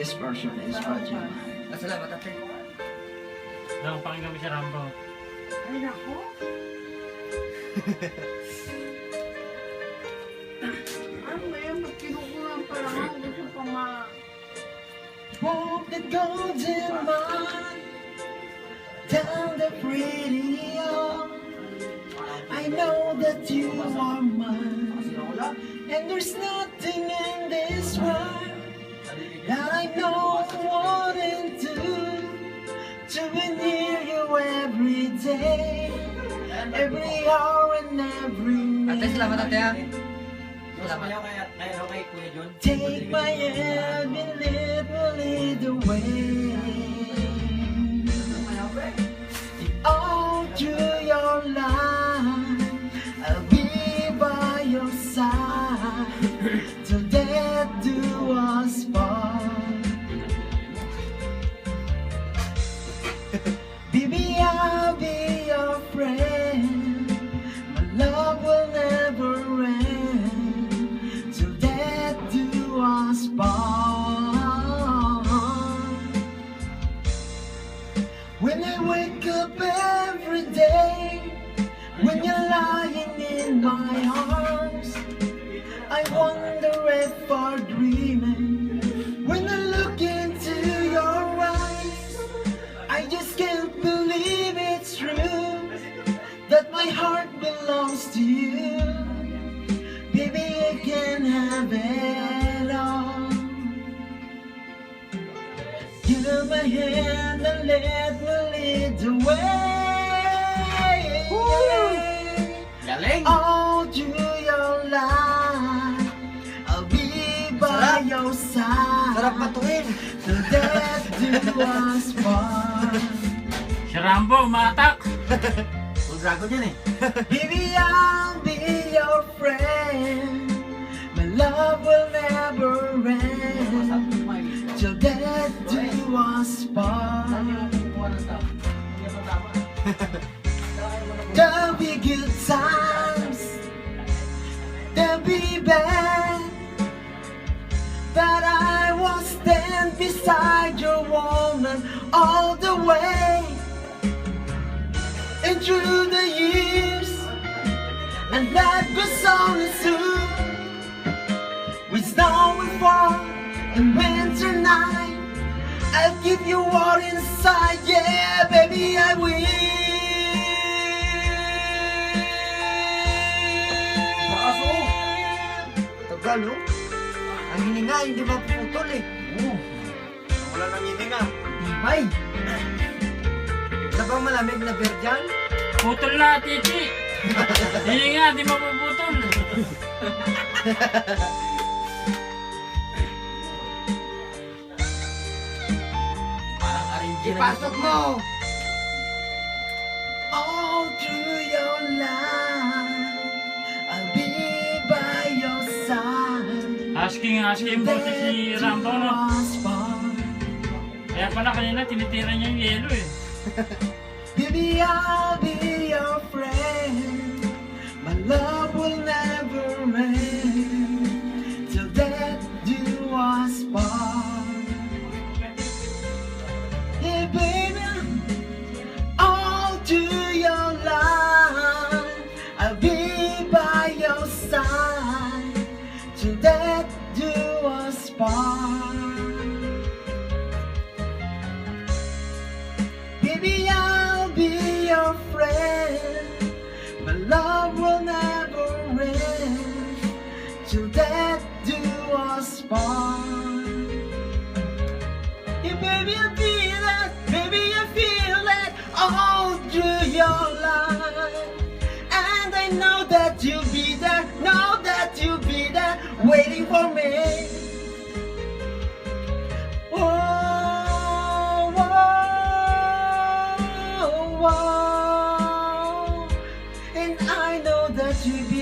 This person is Fajima. Salamat ate. Nang pakinggan mo si Rambo. Ay, nako. Ano ba yan? Ba't kinukulang pa lang ako? Gusto pa Walk the golden mile down the pretty hill. I know that you are mine, and there's nothing in this world that I know wouldn't do to be near you every day, every hour and every Ate, salamat ate ha. minute. Salamat. Kay Kuya John. Take my hand and let me lead the way. All through your life, I'll be by your side till death do us part. Baby, I'll be your friend. My love will never end till death do us part. When I wake up every day, when you're lying in my arms, I wonder if I'm dreaming. When I look into your eyes, I just can't believe it's true that my heart belongs to you. Baby, I can have it all. Give my hand and let me lead the way. Galing! All through your life, I'll be by your side. Sarap matuin. Till death do us part. Si Rambo, umatak! Full dragon yan eh. Baby, I'll be your friend. My love will never end till death do us part. There'll be good times, there'll be bad, but I will stand beside your woman all the way. And through the years, and life goes on and soon, with snow and fall and winter night, I'll give you all inside, yeah, baby, I will. Tagal oh. Ang hininga, hindi ba puputol eh. Wala nang hininga. Ibay. Ano bang malamig na beer dyan? Putol na, Titi! Hindi nga, di mapuputol. Parang arrange na. Ipasok mo! All through your life, I'll be by your side. Asking boses si Rambo, no? Kaya pala kanina tinitira niya yung yelo eh. Baby, I'll be your friend. My love will never end till death do us part. Yeah, baby, all through your life, I'll be by your side till death do us part. Baby, I'll be your friend. My love will never end till death do us part. Yeah, baby, I feel it. Baby, I feel it all through your life. And I know that you'll be there. Know that you'll be there waiting for me. Whoa, whoa, whoa. And I know that you'll be